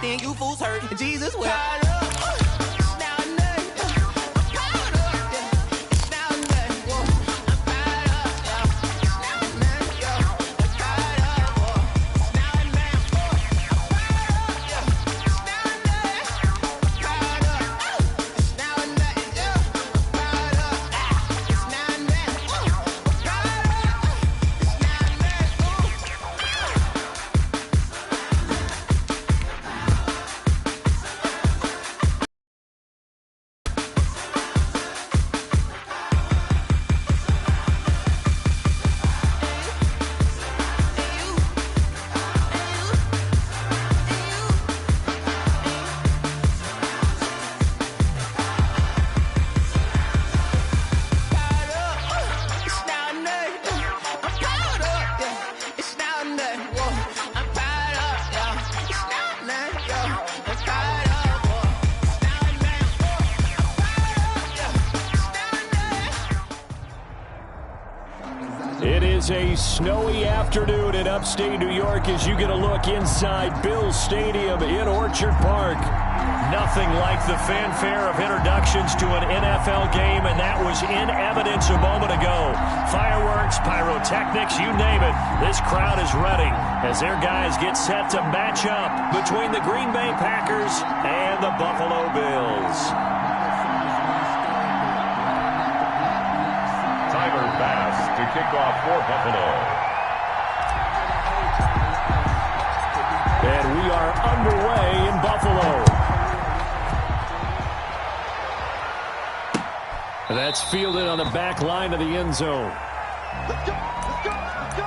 then you fools hurt. Jesus will. It is a snowy afternoon in upstate New York as you get a look inside Bills Stadium in Orchard Park. Nothing like the fanfare of introductions to an NFL game, and that was in evidence a moment ago. Fireworks, pyrotechnics, you name it. This crowd is ready as their guys get set to match up between the Green Bay Packers and the Buffalo Bills. Tyler Bass to kick off for Buffalo. And we are underway in Buffalo. That's fielded on the back line of the end zone. Let's go, let's go, let's go.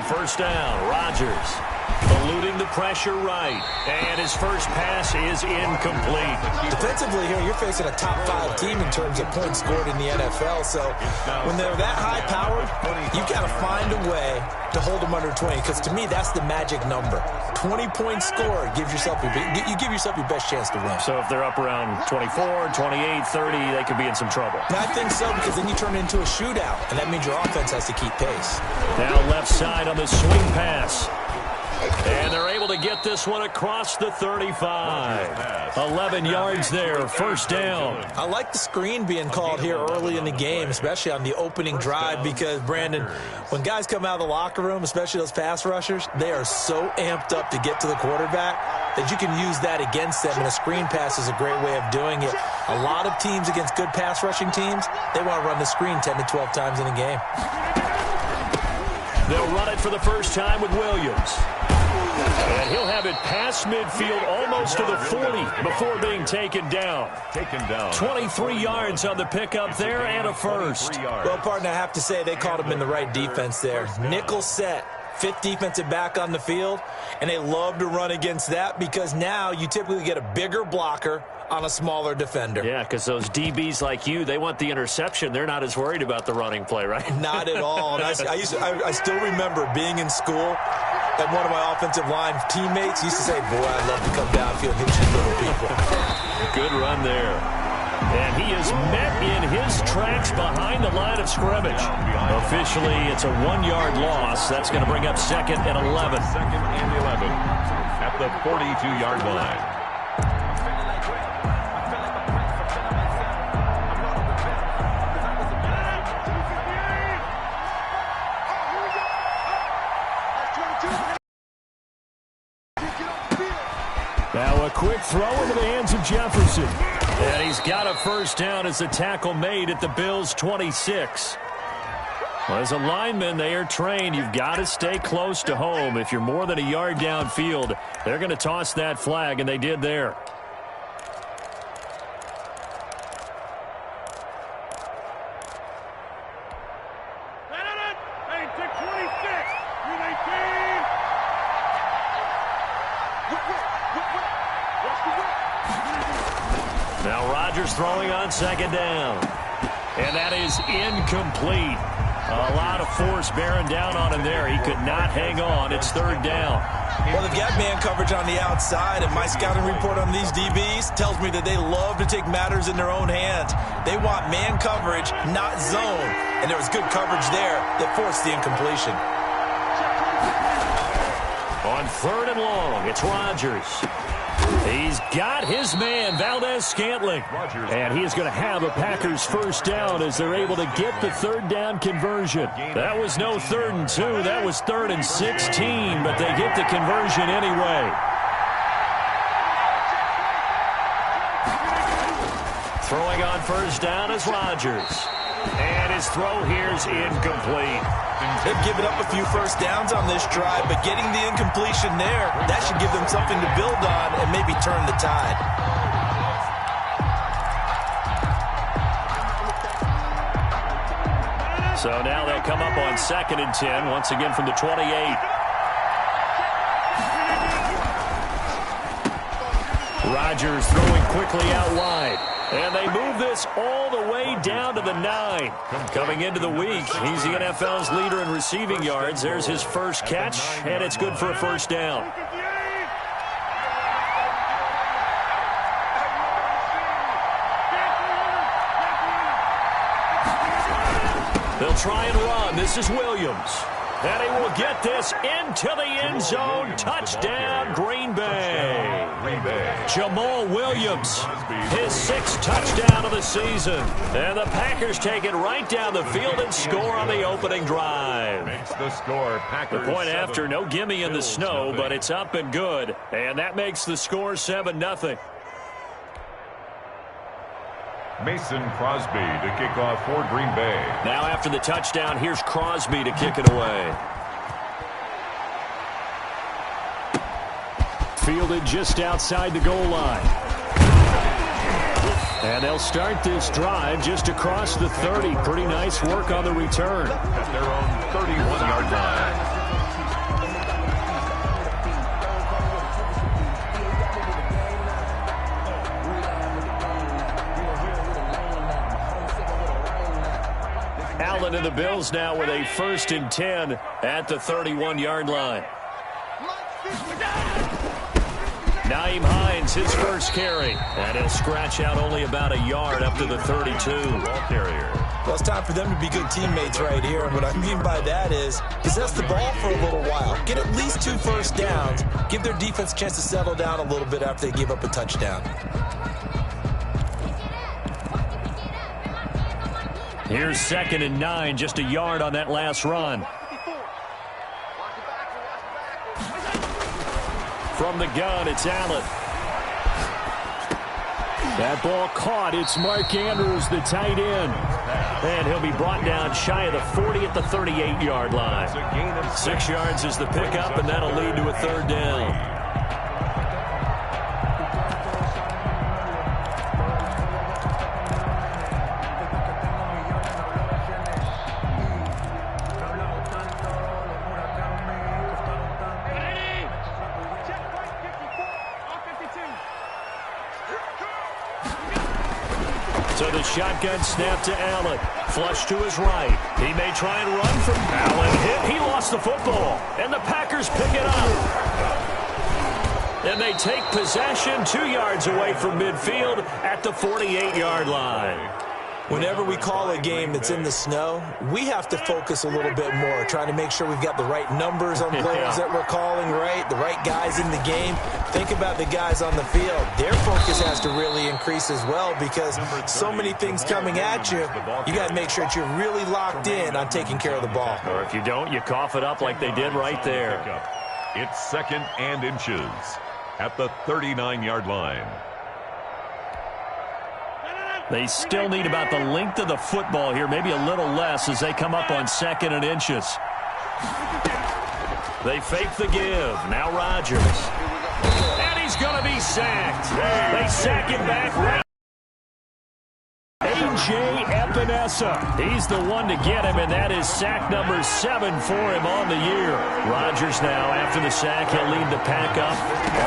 First down, Rodgers eluding the pressure right, and his first pass is incomplete. Defensively here, you're facing a top-5 team in terms of points scored in the NFL, so when they're that high-powered, you've got to find a way to hold them under 20, because to me, that's the magic number. 20 points scored gives yourself you give yourself your best chance to win. So if they're up around 24, 28, 30, they could be in some trouble. And I think so, because then you turn it into a shootout, and that means your offense has to keep pace. Now left side on the swing pass. And they're able to get this one across the 35. 11 yards there, first down. I like the screen being called here early in the game, especially on the opening drive, because, Brandon, when guys come out of the locker room, especially those pass rushers, they are so amped up to get to the quarterback that you can use that against them, and a screen pass is a great way of doing it. A lot of teams against good pass rushing teams, they want to run the screen 10 to 12 times in a game. They'll run it for the first time with Williams. And he'll have it past midfield almost to the 40 before being taken down. 23 yards on the pickup there and a first. Well, partner, I have to say they called him in the right defense there. Nickel set, fifth defensive back on the field, and they love to run against that because now you typically get a bigger blocker on a smaller defender. Yeah, because those DBs like you, they want the interception. They're not as worried about the running play, right? Not at all. And I still remember being in school, and one of my offensive line teammates used to say, boy, I'd love to come downfield and hit you little people. Good run there. And he is met in his tracks behind the line of scrimmage. Officially, it's a 1-yard loss. That's going to bring up second and 11. Second and 11 at the 42-yard line. Now a quick throw into the hands of Jefferson. And he's got a first down as the tackle made at the Bills' 26. Well, as a lineman, they are trained. You've got to stay close to home. If you're more than a yard downfield, they're going to toss that flag, and they did there. Now Rodgers throwing on second down. And that is incomplete. A lot of force bearing down on him there. He could not hang on. It's third down. Well, they've got man coverage on the outside, and my scouting report on these DBs tells me that they love to take matters in their own hands. They want man coverage, not zone. And there was good coverage there that forced the incompletion. On third and long, it's Rodgers. He's got his man, Valdez-Scantling. And he is going to have a Packers first down as they're able to get the third down conversion. That was no 3rd and 2. That was 3rd and 16, but they get the conversion anyway. Throwing on first down is Rodgers. And his throw here is incomplete. They've given up a few first downs on this drive, but getting the incompletion there, that should give them something to build on and maybe turn the tide. So now they'll come up on 2nd and 10, once again from the 28. Rodgers throwing quickly out wide. And they move this all the way down to the 9. Coming into the week, he's the NFL's leader in receiving yards. There's his first catch, and it's good for a first down. They'll try and run. This is Williams. And he will get this into the end zone. Touchdown, Green Bay. Jamal Williams, his 6th touchdown of the season. And the Packers take it right down the field and score on the opening drive. Makes the score. The point after, no gimme in the snow, but it's up and good. And that makes the score 7-0. Mason Crosby to kick off for Green Bay. Now after the touchdown, here's Crosby to kick it away. Fielded just outside the goal line. And they'll start this drive just across the 30. Pretty nice work on the return. At their own 31-yard line. Allen and the Bills now with a 1st and 10 at the 31-yard line. Nyheim Hines, his first carry. And he'll scratch out only about a yard up to the 32. Ball carrier. Well, it's time for them to be good teammates right here. And what I mean by that is possess the ball for a little while. Get at least 2 first downs. Give their defense a chance to settle down a little bit after they give up a touchdown. Here's 2nd and 9, just a yard on that last run. From the gun, it's Allen. That ball caught. It's Mark Andrews, the tight end. And he'll be brought down shy of the 40 at the 38-yard line. 6 yards is the pickup, and that'll lead to a 3rd down. So the shotgun snap to Allen. Flush to his right. He may try and run from Allen. Hit. He lost the football. And the Packers pick it up. And they take possession 2 yards away from midfield at the 48-yard line. Whenever we call a game that's in the snow, we have to focus a little bit more, trying to make sure we've got the right numbers on players that we're calling right, the right guys in the game. Think about the guys on the field. Their focus has to really increase as well because so many things coming at you, you got to make sure that you're really locked in on taking care of the ball. Or if you don't, you cough it up like they did right there. It's 2nd and inches at the 39-yard line. They still need about the length of the football here, maybe a little less as they come up on 2nd and inches. They fake the give. Now Rodgers. And he's going to be sacked. They sack him back. A.J. Epinesa. He's the one to get him, and that is sack number 7 for him on the year. Rodgers now, after the sack, he'll lead the pack up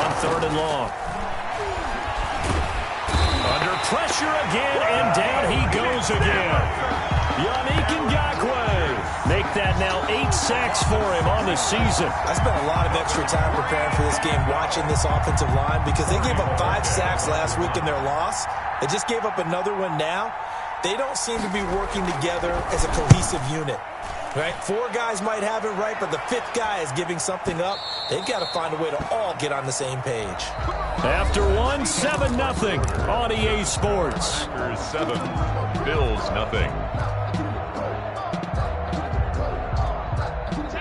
on 3rd and long. Under pressure again, and down he goes again. Yannick Ngakoue make that now 8 sacks for him on the season. I spent a lot of extra time preparing for this game watching this offensive line because they gave up 5 sacks last week in their loss. They just gave up another one now. They don't seem to be working together as a cohesive unit. Right? 4 guys might have it right, but the 5th guy is giving something up. They've got to find a way to all get on the same page. After one, 7-0 on EA Sports. Packers 7, Bills 0.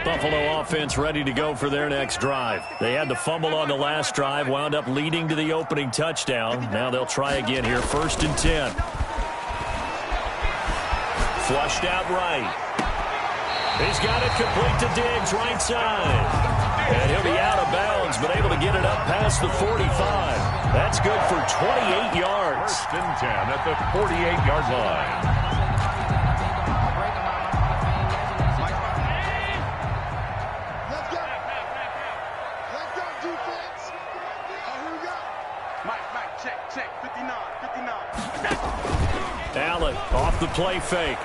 Buffalo offense ready to go for their next drive. They had the fumble on the last drive, wound up leading to the opening touchdown. Now they'll try again here, 1st and 10. Flushed out right. He's got it complete to Diggs, right side. And he'll be out of bounds, but able to get it up past the 45. That's good for 28 yards. 1st and 10 at the 48-yard line. Let's go. Let's go, defense. Here we go. Mike, check. 59. Allen off the play fake.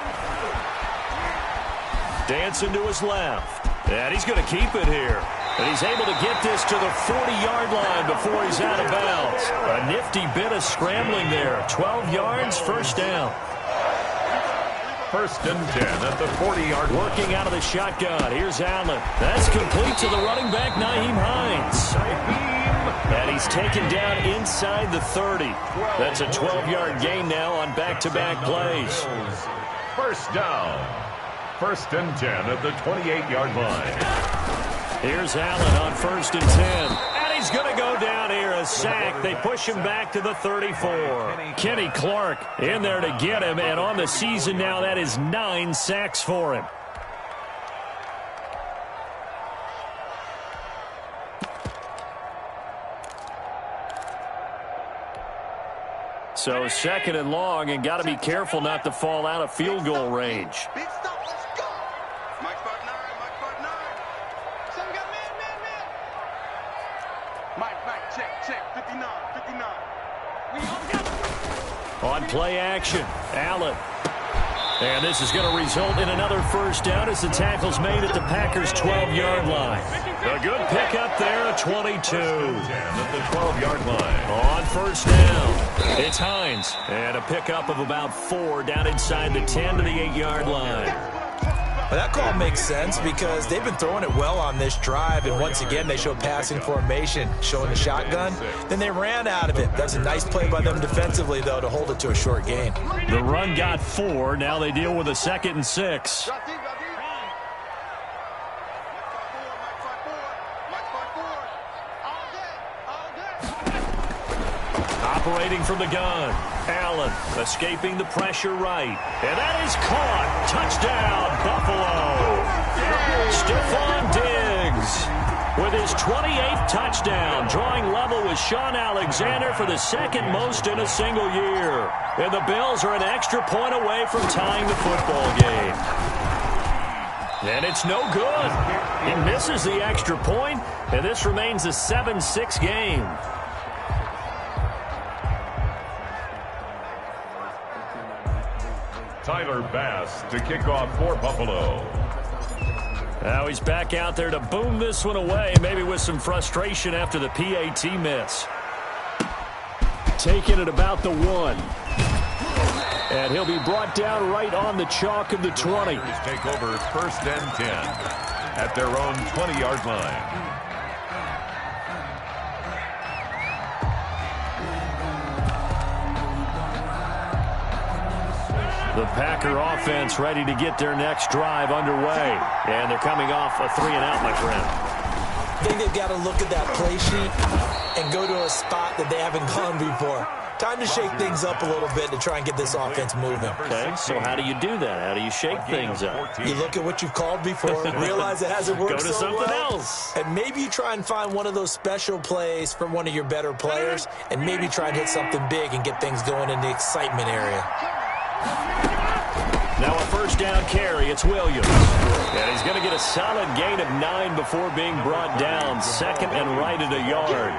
Dancing to his left. And he's going to keep it here. And he's able to get this to the 40-yard line before he's out of bounds. A nifty bit of scrambling there. 12 yards, 1st down. 1st and 10 at the 40-yard line. Working out of the shotgun. Here's Allen. That's complete to the running back, Nyheim Hines. And he's taken down inside the 30. That's a 12-yard gain now on back-to-back plays. 1st down. 1st and 10 at the 28-yard line. Here's Allen on 1st and 10. And he's going to go down here, a sack. They push him back to the 34. Kenny Clark in there to get him. And on the season now, that is 9 sacks for him. So 2nd and long, and got to be careful not to fall out of field goal range. Big stop. Let's go. Mike 5-9. Some got man. Mike, check. 59. On play action, Allen. And this is going to result in another 1st down as the tackle's made at the Packers' 12-yard line. A good pickup there, 22. At the 12-yard line. On 1st down, it's Hines. And a pickup of about 4 down inside the 10 to the 8-yard line. Well, that call makes sense because they've been throwing it well on this drive, and once again they show passing formation, showing the shotgun. Then they ran out of it. That's a nice play by them defensively, though, to hold it to a short gain. The run got 4. Now they deal with a 2nd and 6. Operating from the gun. Allen escaping the pressure right. And that is caught. Touchdown, Buffalo. Stephon Diggs with his 28th touchdown, drawing level with Sean Alexander for the 2nd most in a single year. And the Bills are an extra point away from tying the football game. And it's no good. He misses the extra point, and this remains a 7-6 game. Tyler Bass to kick off for Buffalo. Now he's back out there to boom this one away, maybe with some frustration after the PAT miss. Taking it about the 1. And he'll be brought down right on the chalk of the 20. Take over 1st and 10 at their own 20-yard line. The Packer offense ready to get their next drive underway. And they're coming off a 3-and-out, my friend. I think they've got to look at that play sheet and go to a spot that they haven't gone before. Time to shake things up a little bit to try and get this offense moving. Okay, so how do you do that? How do you shake things up? You look at what you've called before, realize it hasn't worked Go to so something well, else. and maybe you try and find one of those special plays from one of your better players, and maybe try and hit something big and get things going in the excitement area. Now a 1st down carry. It's Williams. And he's going to get a solid gain of 9 before being brought down. 2nd and right at a yard.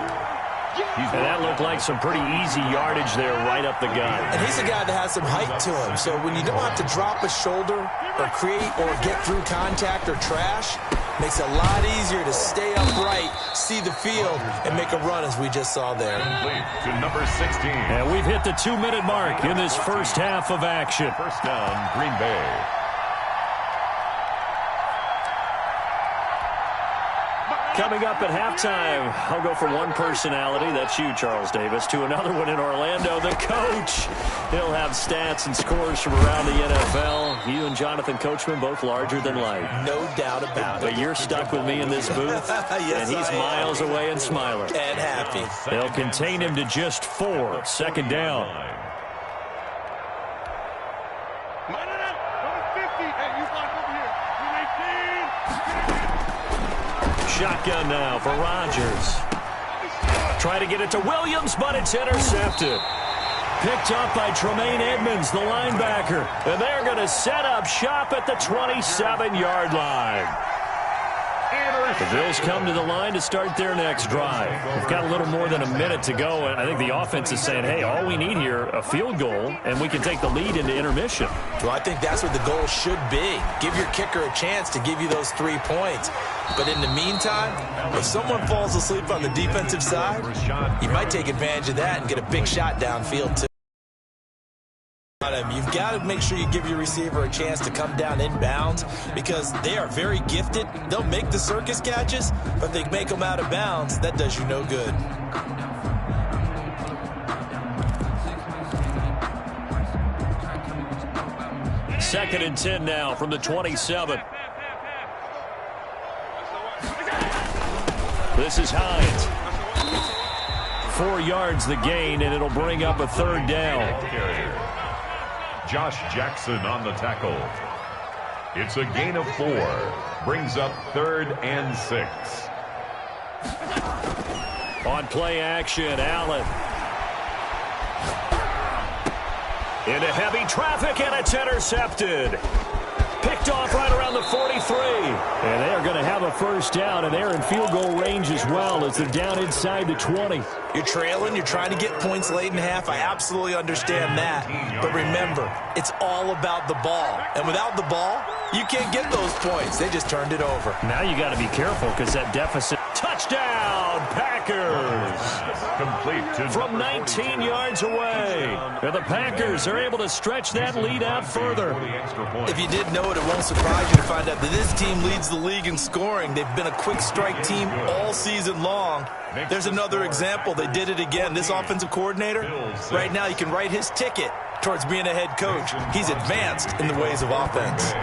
And that looked like some pretty easy yardage there right up the gut. And he's a guy that has some height to him. So when you don't have to drop a shoulder or create or get through contact or trash, makes it a lot easier to stay upright, see the field, and make a run as we just saw there. To number 16. And we've hit the 2-minute mark in this first half of action. First down, Green Bay. Coming up at halftime, I'll go from one personality, that's you, Charles Davis, to another one in Orlando, the coach. He'll have stats and scores from around the NFL. You and Jonathan Coachman, both larger than life. No doubt about it. But you're stuck with me in this booth, yes, and he's miles away and smiling. And happy. They'll contain him to just 4. Second down. Shotgun now for Rodgers. Try to get it to Williams, but it's intercepted. Picked up by Tremaine Edmonds, the linebacker. And they're going to set up shop at the 27-yard line. The Bills come to the line to start their next drive. We've got a little more than a minute to go, and I think the offense is saying, hey, all we need here, a field goal, and we can take the lead into intermission. Well, I think that's what the goal should be. Give your kicker a chance to give you those 3 points. But in the meantime, if someone falls asleep on the defensive side, you might take advantage of that and get a big shot downfield, too. You've got to make sure you give your receiver a chance to come down inbounds because they are very gifted. They'll make the circus catches, but if they make them out of bounds, that does you no good. Second and 10 now from the 27. This is Hines. 4 yards the gain, and it'll bring up a third down. Josh Jackson on the tackle. It's a gain of 4. Brings up 3rd and 6. On play action, Allen. Into heavy traffic, and it's intercepted. Picked off right around the 43. And they are going to have a first down, and they're in field goal range as well as they're down inside the 20. You're trailing. You're trying to get points late in half. I absolutely understand that. But remember, it's all about the ball. And without the ball, you can't get those points. They just turned it over. Now you got to be careful because that deficit. Touchdown, Packers. Complete from 19 yards away. And the Packers are able to stretch that lead out further. If you didn't know it, it won't surprise you to find out that this team leads the league in scoring. They've been a quick strike team all season long. There's another example. They did it again. This offensive coordinator, right now you can write his ticket towards being a head coach. He's advanced in the ways of offense.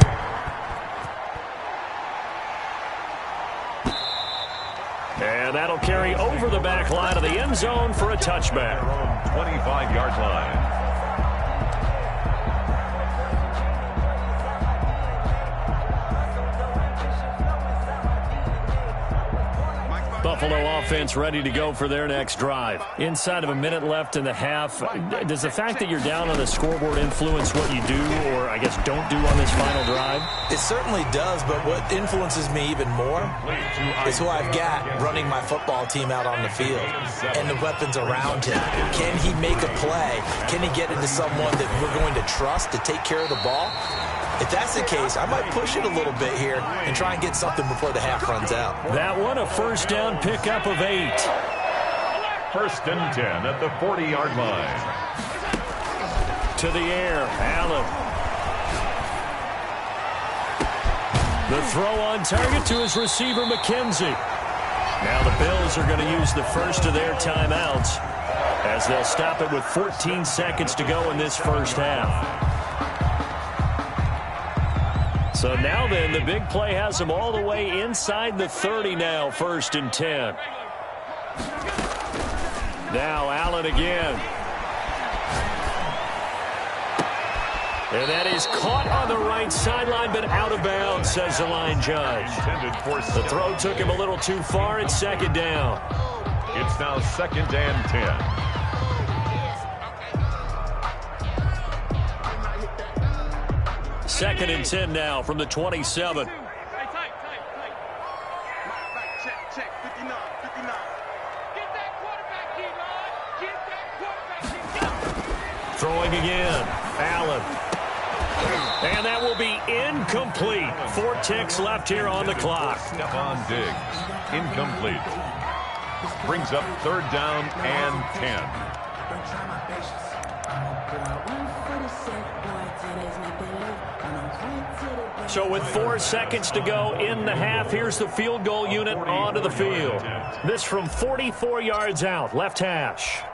And that'll carry over the back line of the end zone for a touchback. 25-yard line. Buffalo offense ready to go for their next drive. Inside of a minute left in the half, does the fact that you're down on the scoreboard influence what you do or, I guess, don't do on this final drive? It certainly does, but what influences me even more is who I've got running my football team out on the field and the weapons around him. Can he make a play? Can he get into someone that we're going to trust to take care of the ball? If that's the case, I might push it a little bit here and try and get something before the half runs out. That one, a first down pickup of 8. First and 10 at the 40-yard line. To the air, Allen. The throw on target to his receiver, McKenzie. Now the Bills are going to use the first of their timeouts as they'll stop it with 14 seconds to go in this first half. So now then, the big play has them all the way inside the 30 now, first and 10. Now Allen again. And that is caught on the right sideline, but out of bounds, says the line judge. The throw took him a little too far. It's second down. It's now second and 10. Second and 10 now from the 27. Check, 59, 59. Get that quarterback here. Throwing again. Allen. And that will be incomplete. 4 ticks left here on the clock. Stephon Diggs. Incomplete. Brings up 3rd down and 10. So with 4 seconds to go in the half, here's the field goal unit onto the field. This from 44 yards out, left hash.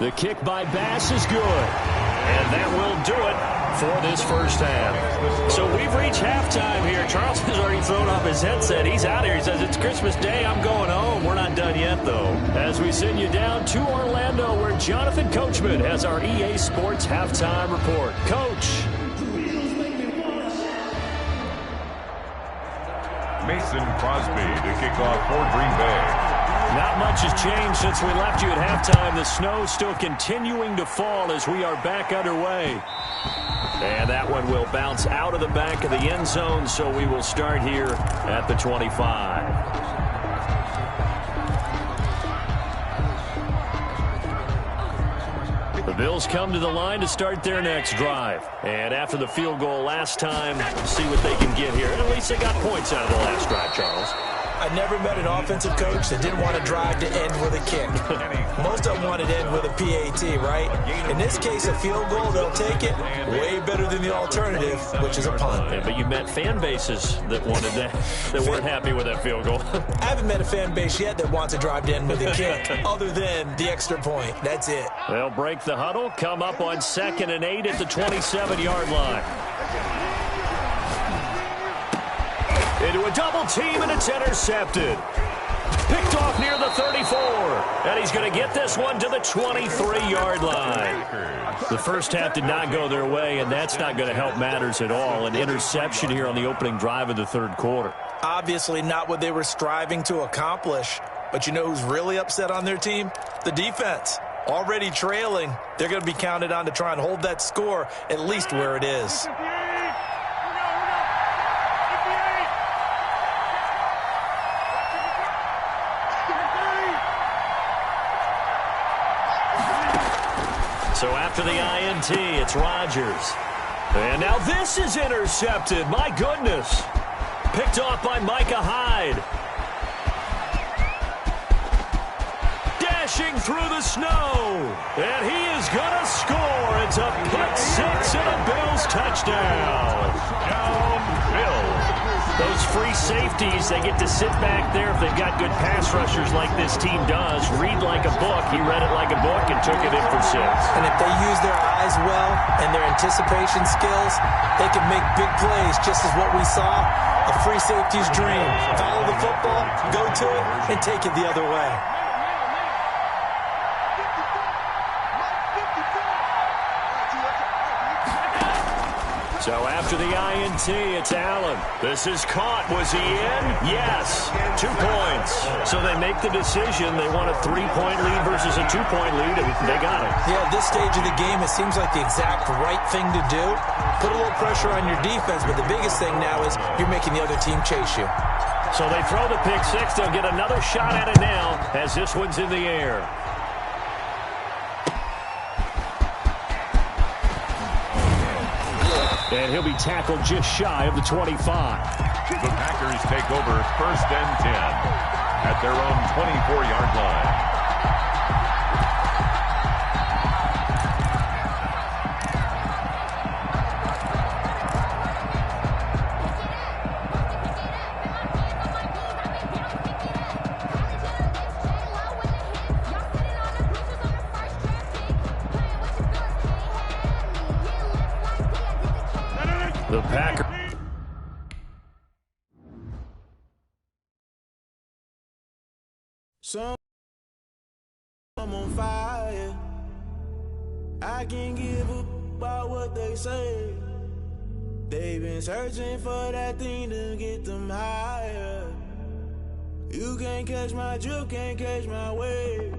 The kick by Bass is good. And that will do it for this first half. So we've reached halftime here. Charles has already thrown off his headset. He's out here. He says, it's Christmas Day. I'm going home. We're not done yet, though. As we send you down to Orlando, where Jonathan Coachman has our EA Sports halftime report. Coach. Mason Crosby to kick off for Green Bay. Not much has changed since we left you at halftime. The snow still continuing to fall as we are back underway. And that one will bounce out of the back of the end zone, so we will start here at the 25. The Bills come to the line to start their next drive. And after the field goal last time, see what they can get here. At least they got points out of the last drive, Charles. I never met an offensive coach that didn't want to drive to end with a kick. Most of them wanted to end with a PAT, right? In this case, a field goal, they'll take it. Way better than the alternative, which is a punt. Yeah, but you met fan bases that wanted that, that weren't happy with that field goal. I haven't met a fan base yet that wants to drive to end with a kick, other than the extra point. That's it. They'll break the huddle, come up on 2nd and 8 at the 27-yard line. Into a double team, and it's intercepted. Picked off near the 34. And he's going to get this one to the 23-yard line. The first half did not go their way, and that's not going to help matters at all. An interception here on the opening drive of the 3rd quarter. Obviously not what they were striving to accomplish. But you know who's really upset on their team? The defense. Already trailing. They're going to be counted on to try and hold that score at least where it is. So after the INT, it's Rodgers. And now this is intercepted. My goodness. Picked off by Micah Hyde. Dashing through the snow. And he is going to score. It's a pick 6 and a Bills touchdown. Down Bills. Those free safeties, they get to sit back there if they've got good pass rushers like this team does. Read like a book. He read it like a book and took it in for 6. And if they use their eyes well and their anticipation skills, they can make big plays, just as what we saw. A free safety's dream. Follow the football, go to it, and take it the other way. So after the INT, it's Allen. This is caught. Was he in? Yes. 2 points. So they make the decision. They want a 3-point lead versus a 2-point lead, and they got it. Yeah, at this stage of the game, it seems like the exact right thing to do. Put a little pressure on your defense, but the biggest thing now is you're making the other team chase you. So they throw the pick 6. They'll get another shot at it now as this one's in the air. And he'll be tackled just shy of the 25. The Packers take over 1st and 10 at their own 24-yard line. The Packers. So I'm on fire. I can't give up about what they say. They've been searching for that thing to get them higher. You can't catch my drift, can't catch my wave.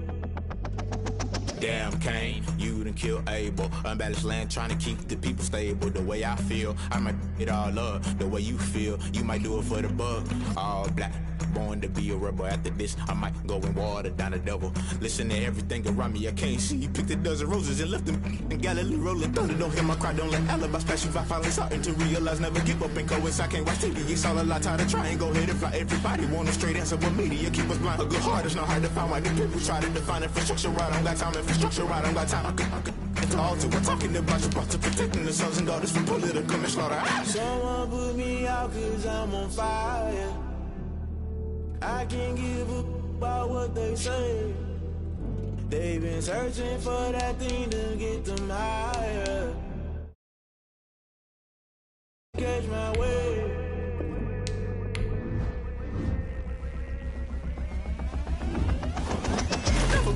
Damn, Kane, you done killed Abel. Unbalanced land, trying to keep the people stable. The way I feel, I might it all up. The way you feel, you might do it for the buck. All black, born to be a rebel. After this, I might go and water down the devil. Listen to everything around me, I can't see. You picked a dozen roses and left them in Galilee rolling thunder. Don't hear my cry, don't let alibis pass you by. Finally starting to realize, never give up and coincide. Can't watch TV, it's all a lot. Tired of trying, go ahead and fly. Everybody want a straight answer with media, keep us blind. A good heart is not hard to find. Why the people try to define infrastructure right? I don't got time, infrastructure right, I don't got time. It's all to we're talking about you, brought to protecting the sons and daughters from political manslaughter. Someone put me out cause I'm on fire. I can't give up about what they say. They've been searching for that thing to get them higher. Catch my way.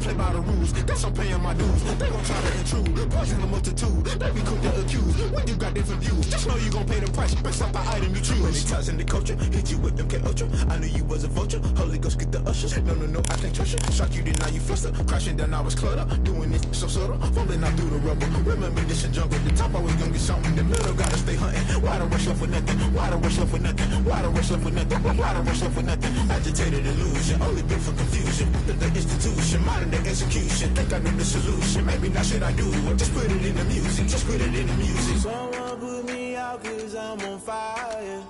Play by the rules, that's I'm paying my dues. They gon' try to intrude, poison the multitude. They be quick to accuse when you got different views. Just know you gon' pay the price based off the item you choose. Many ties in the culture, hit you with them K Ultra. I knew you was a vulture. Holy Ghost get the ushers. No, I can't trust you. Shock you, then now you fluster. Crashing down, I was cluttered. Doing this so subtle, falling out through the rubble. Remember this and jungle. The top always gonna get something. The middle gotta stay hunting. Why the rush left with nothing? Why the rush left with nothing? Why the rush left with nothing? Why the rush left with nothing? Agitated illusion, only built for confusion. The institution, modern day execution. Think I know the solution. Maybe not shit I do. Just put it in the music. Just put it in the music. Someone put me out cause I'm on fire.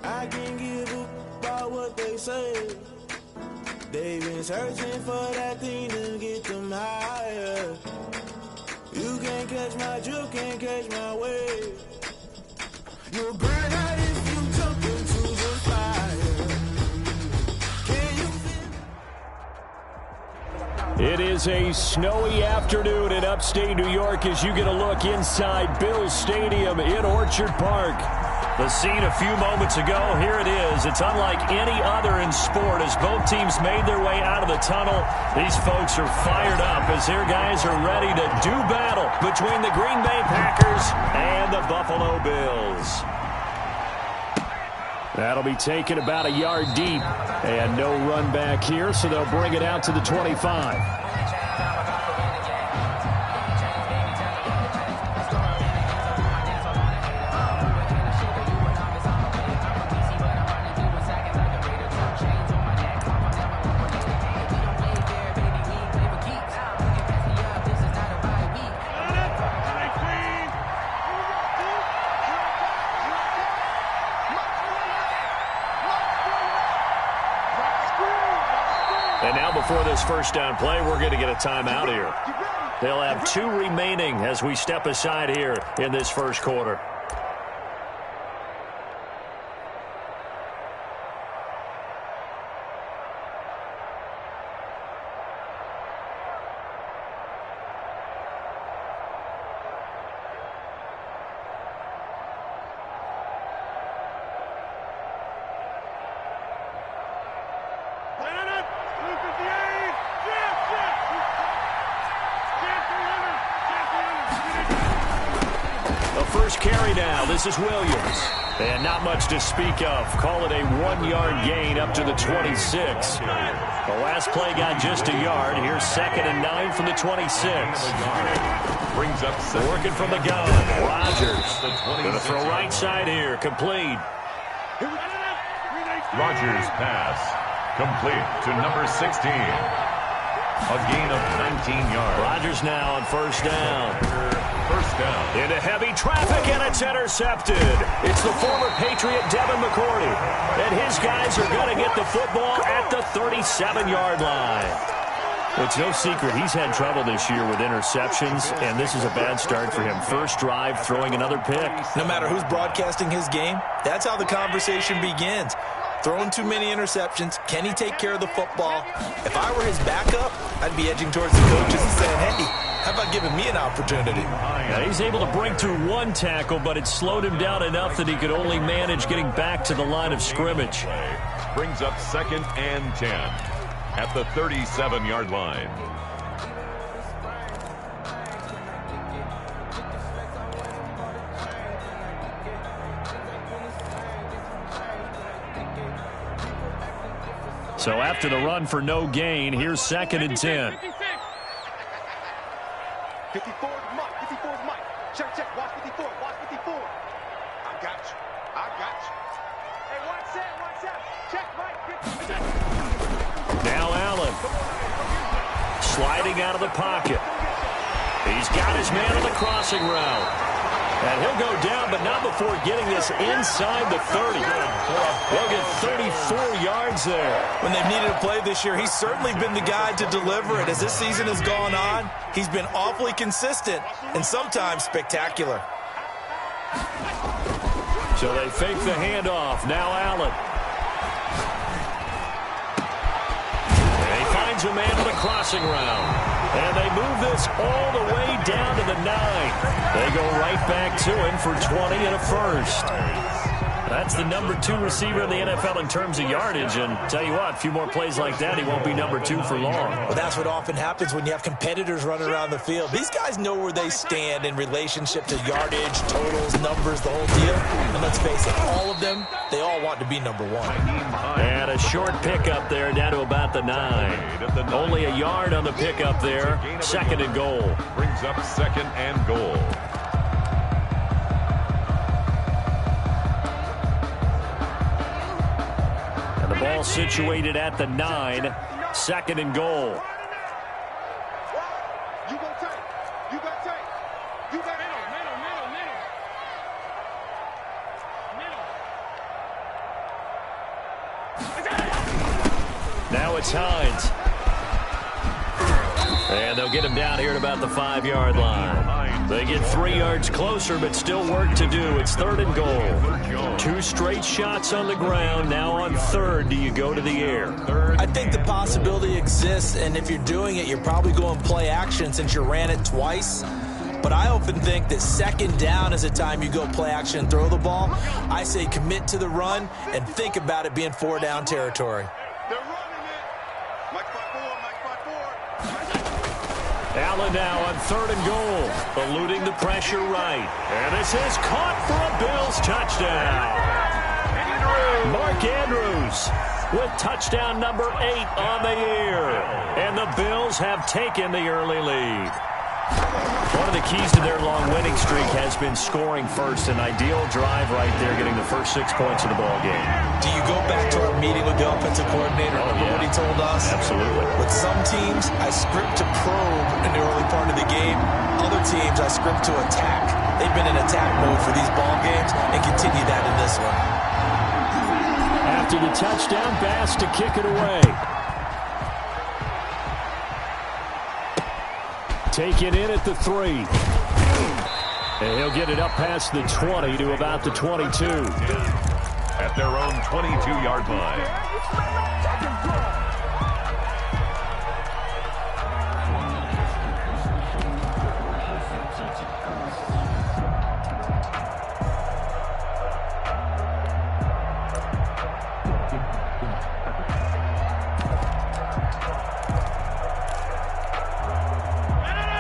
I can't give up about what they say. They've been searching for that thing to get them higher. You can't catch my drift, can't catch my wave. You'll burn out if you jump into the fire. Can you feel? It is a snowy afternoon in upstate New York as you get a look inside Bills Stadium in Orchard Park. The scene a few moments ago, here it is. It's unlike any other in sport as both teams made their way out of the tunnel. These folks are fired up as their guys are ready to do battle between the Green Bay Packers and the Buffalo Bills. That'll be taken about a yard deep and no run back here, so they'll bring it out to the 25. And now before this first down play, we're going to get a timeout here. They'll have 2 remaining as we step aside here in this first quarter. Carry now. This is Williams. And not much to speak of. Call it a 1-yard gain up to the 26. The last play got just a yard. Here's 2nd and 9 from the 26. Brings up working from the gun. Rodgers going to throw right side here. Complete. Rodgers pass. Complete to number 16. A gain of 19 yards. Rodgers now on first down. First down. Into heavy traffic, and it's intercepted. It's the former Patriot Devin McCourty. And his guys are going to get the football at the 37-yard line. It's no secret he's had trouble this year with interceptions, and this is a bad start for him. First drive, throwing another pick. No matter who's broadcasting his game, that's how the conversation begins. Throwing too many interceptions. Can he take care of the football? If I were his backup, I'd be edging towards the coaches and saying, hey, how about giving me an opportunity? Now, he's able to break through 1 tackle, but it slowed him down enough that he could only manage getting back to the line of scrimmage. Brings up 2nd and 10 at the 37-yard line. So after the run for no gain, here's 2nd and 10. 54 is Mike. 54 is Mike. Check, check. Watch 54. Watch 54. I got you. I got you. Hey, watch that. Watch that. Check, Mike. Now Allen. Sliding out of the pocket. He's got his man on the crossing route. And he'll go down, but not before getting this inside the 30. They'll get 34 yards there. When they've needed a play this year, he's certainly been the guy to deliver it. As this season has gone on, he's been awfully consistent and sometimes spectacular. So they fake the handoff. Now Allen. And he finds a man on the crossing route. And they move this all the way down to the 9. They go right back to him for 20 and a first. That's the number 2 receiver in the NFL in terms of yardage. And tell you what, a few more plays like that, he won't be number 2 for long. Well, that's what often happens when you have competitors running around the field. These guys know where they stand in relationship to yardage, totals, numbers, the whole deal. And let's face it, all of them, they all want to be number 1. And a short pickup there down to about the 9. Only a yard on the pickup there. Second and goal. Brings up second and goal. Ball situated at the 9. Second and goal. You go take. You go take. You got middle. Now it's Hines. And they'll get him down here at about the 5-yard line. They get 3 yards closer, but still work to do. It's third and goal. 2 straight shots on the ground. Now on third, do you go to the air? I think the possibility exists, and if you're doing it, you're probably going play action since you ran it twice. But I often think that second down is a time you go play action and throw the ball. I say commit to the run and think about it being 4-down territory. They're running it. Mike 5-4. Allen now on third and goal, eluding the pressure right. And this is caught for a Bills touchdown. Mark Andrews with touchdown number 8 on the year. And the Bills have taken the early lead. One of the keys to their long winning streak has been scoring first. An ideal drive right there, getting the first 6 points of the ball game. Do you go back to our meeting with the offensive coordinator? Remember what he told us? Absolutely. With some teams, I script to probe in the early part of the game. Other teams, I script to attack. They've been in attack mode for these ball games and continue that in this one. After the touchdown, Bass to kick it away. Taken in at the 3. And he'll get it up past the 20 to about the 22. At their own 22-yard line.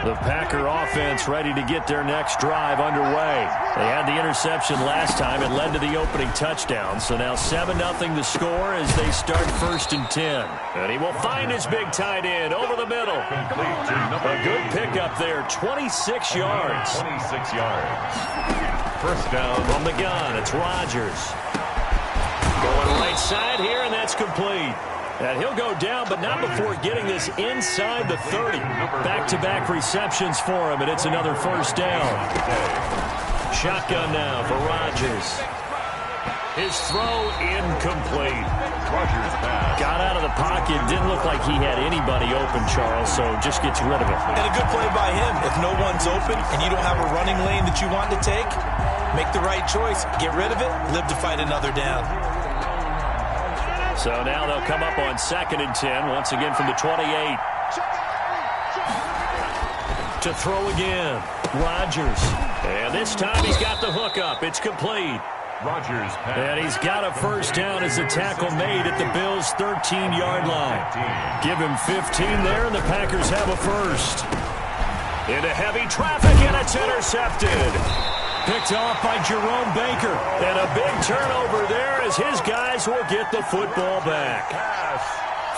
The Packer offense ready to get their next drive underway. They had the interception last time. It led to the opening touchdown. So now 7-0 the score as they start 1st and 10. And he will find his big tight end over the middle. A good pickup there, 26 yards. 26 yards. First down. From the gun, it's Rodgers. Going right side here, and that's complete. And he'll go down, but not before getting this inside the 30. Back-to-back receptions for him, and it's another first down. Shotgun now for Rodgers. His throw incomplete. Rodgers pass. Got out of the pocket. Didn't look like he had anybody open, Charles, so just gets rid of it. And a good play by him. If no one's open and you don't have a running lane that you want to take, make the right choice. Get rid of it. Live to fight another down. So now they'll come up on 2nd and 10, once again from the 28. To throw again, Rodgers. And this time he's got the hook up. It's complete. Rodgers pass. And he's got a first down as the tackle made at the Bills' 13-yard line. Give him 15 there, and the Packers have a first. Into heavy traffic, and it's intercepted. Picked off by Jerome Baker. And a big turnover there as his guys will get the football back.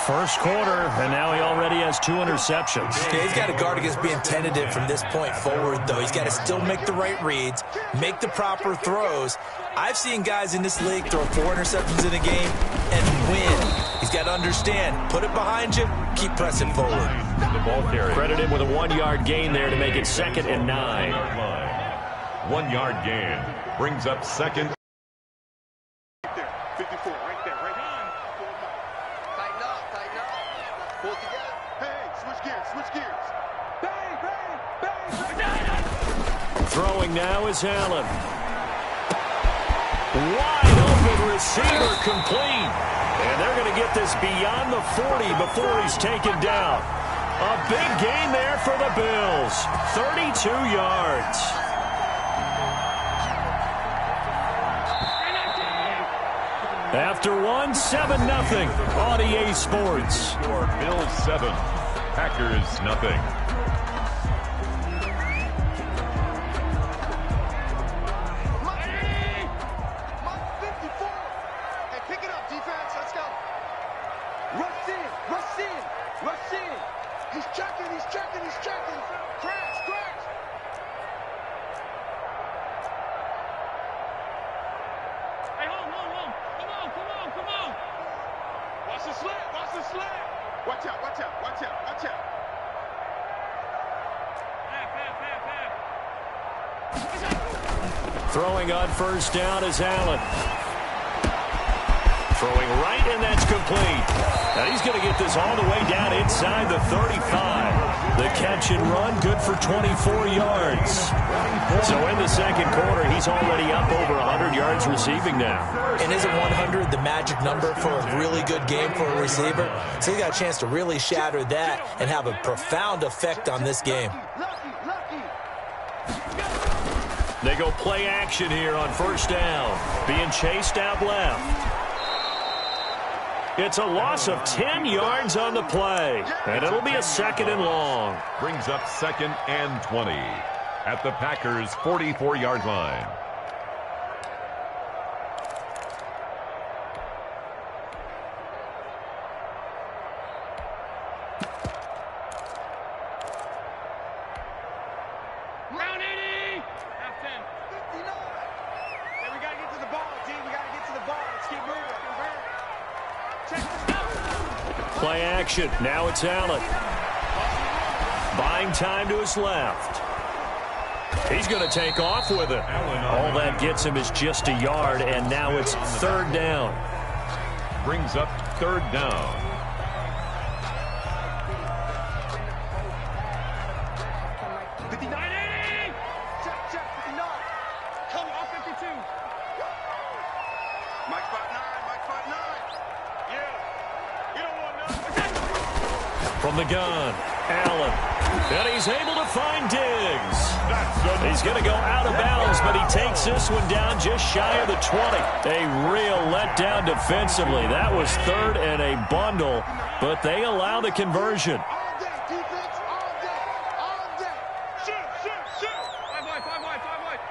First quarter, and now he already has 2 interceptions. Yeah, he's got to guard against being tentative from this point forward, though. He's got to still make the right reads, make the proper throws. I've seen guys in this league throw 4 interceptions in a game and win. He's got to understand, put it behind you, keep pressing forward. The ball carrier. Credit him with a 1-yard gain there to make it 2nd and 9. 1-yard gain brings up 2nd. 54, right there, right there. Tighten up. Pull it together. Hey, switch gears. Bang, bang. Throwing now is Allen. Wide open receiver complete. And they're going to get this beyond the 40 before he's taken down. A big gain there for the Bills. 32 yards. After one, 7-0 on EA Sports. For Bills 7, Packers nothing. Rush in. He's checking. Crash. Hey, hold. Come on. Watch the slant. Watch out. Throwing on first down is Allen. Throwing right, and that's complete. Now he's going to get this all the way down inside the 35. The catch and run, good for 24 yards. So in the second quarter, he's already up over 100 yards receiving now. And isn't 100 the magic number for a really good game for a receiver? So he got a chance to really shatter that and have a profound effect on this game. They go play action here on first down. Being chased out left. It's a loss of 10 yards on the play. And it'll be a 2nd and long. Brings up 2nd and 20 at the Packers' 44-yard line. Round 80. Half 10. 59. Hey, we got to get to the ball, D. Let's keep moving. Play action. Now it's Allen. Buying time to his left. He's going to take off with it. All that gets him is just a yard, and now it's 3rd down. Brings up 3rd down. From the gun, Allen. And he's able to find Diggs. He's going to go out of bounds, but he takes this one down just shy of the 20. A real letdown defensively. That was 3rd and a bundle, but they allow the conversion. All day, defense, all day. Shoot. 5 wide.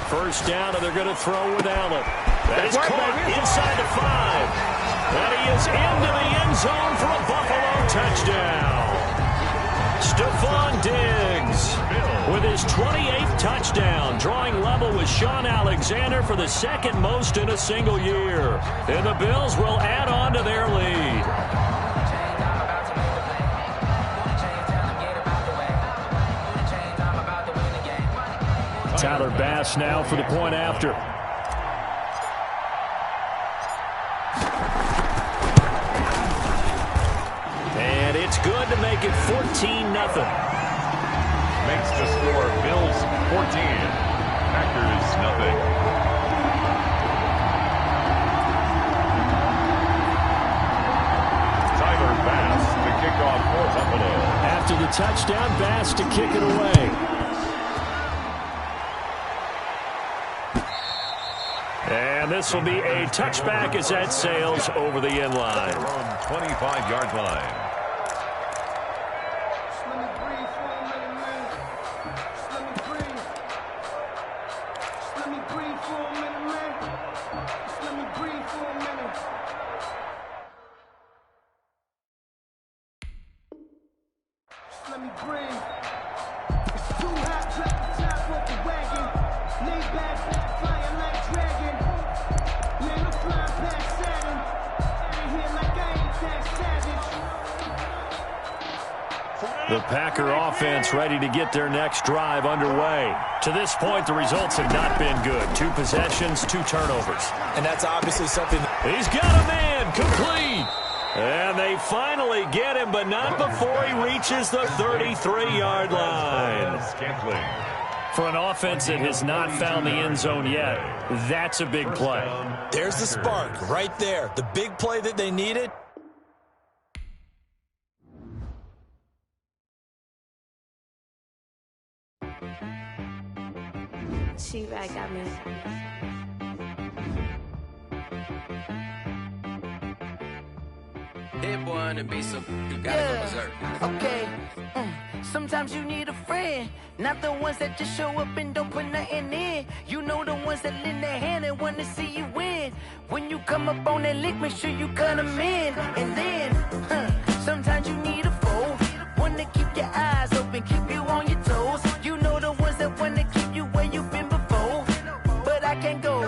First down, and they're going to throw with Allen. That is caught inside the 5. And he is into the end zone for a Buffalo touchdown. Stephon Diggs with his 28th touchdown, drawing level with Sean Alexander for the 2nd most in a single year. And the Bills will add on to their lead. Tyler Bass now for the point after. And it's good to make it 14-0. Makes the score Bills 14, Packers nothing. Tyler Bass to kick off for Buffalo. After the touchdown, Bass to kick it away. And this will be a touchback as that sails over the end line. 25-yard line. let me breathe. It's too hot, drop the top off the wagon. Lay back, flying like dragon. Man, I'm flying past Saturn. Out of here like I ain't that savage. The Packer offense ready to get their next drive underway. To this point, the results have not been good. 2 possessions, 2 turnovers. And that's obviously something. He's got a man, complete. And they finally get him, but not before he reaches the 33-yard line. For an offense that has not found the end zone yet, that's a big play. There's the spark right there. The big play that they needed. She-Rag got me. Hit boy on the beat, so you gotta go berserk. Okay. Sometimes you need a friend, not the ones that just show up and don't put nothing in. You know the ones that lend their hand and want to see you win. When you come up on that lick, make sure you cut them in. And then, sometimes you need a foe, one to keep your eyes open, keep you on your toes. You know the ones that want to keep you where you've been before. But I can't go,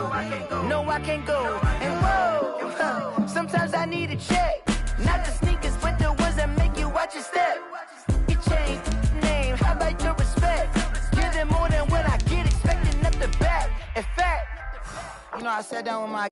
no I can't go. And whoa, sometimes I need a check. Not the sneakers, but the ones that make you watch your step. You change name, how about your respect? Give them more than what I get, expecting up the back. In fact, you know, I sat down with my